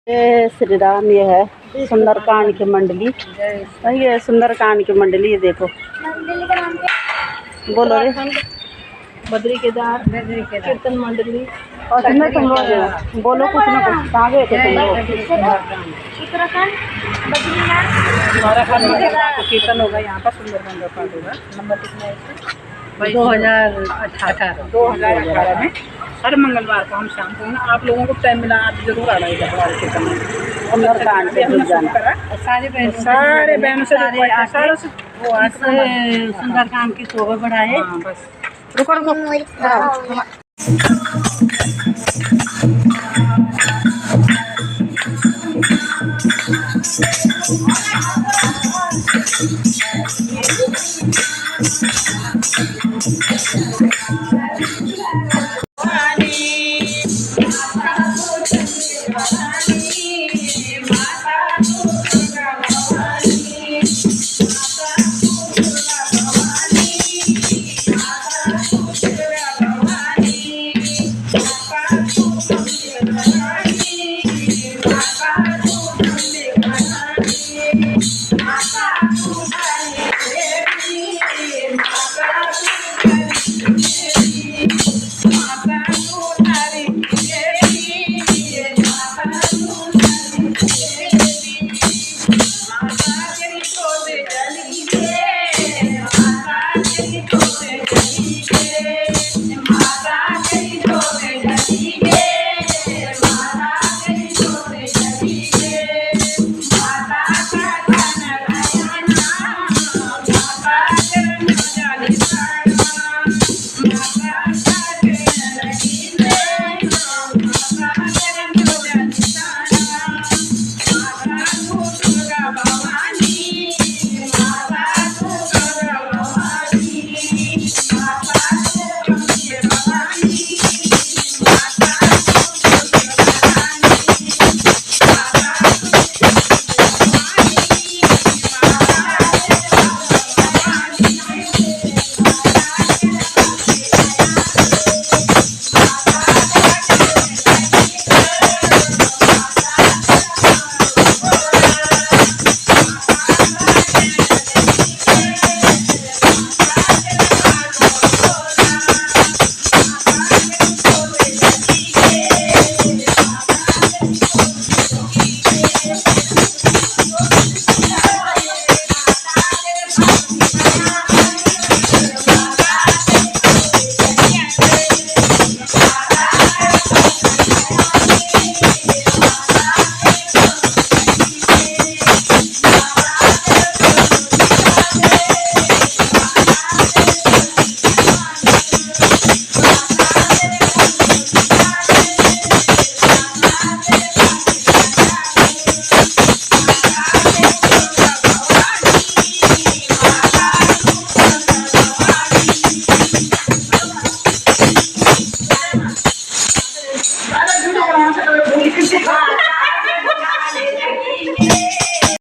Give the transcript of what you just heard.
जय श्री राम। ये है सुंदरकांड की मंडली। ये सुंदरकांड की मंडली, ये देखो। बोलो रे। बद्री केदार कीर्तन मंडली और तुम लोग बोलो कुछ ना कुछ। कहाँ गए थे तुम लोग? उत्तराखंड बद्रीनाथ कीर्तन होगा यहाँ पर। सुंदरकांड का पाठ होगा। नंबर कितना है? 2018 में हर मंगलवार को हम शाम को आप लोगों को टाइम मिला आप जरूर आना है हमारे कीर्तन में। सुंदरकांड से जुड़ जाना। सारे बहनों से वो सुंदरकांड की शोभा बढ़ाए। बस रुको रुको।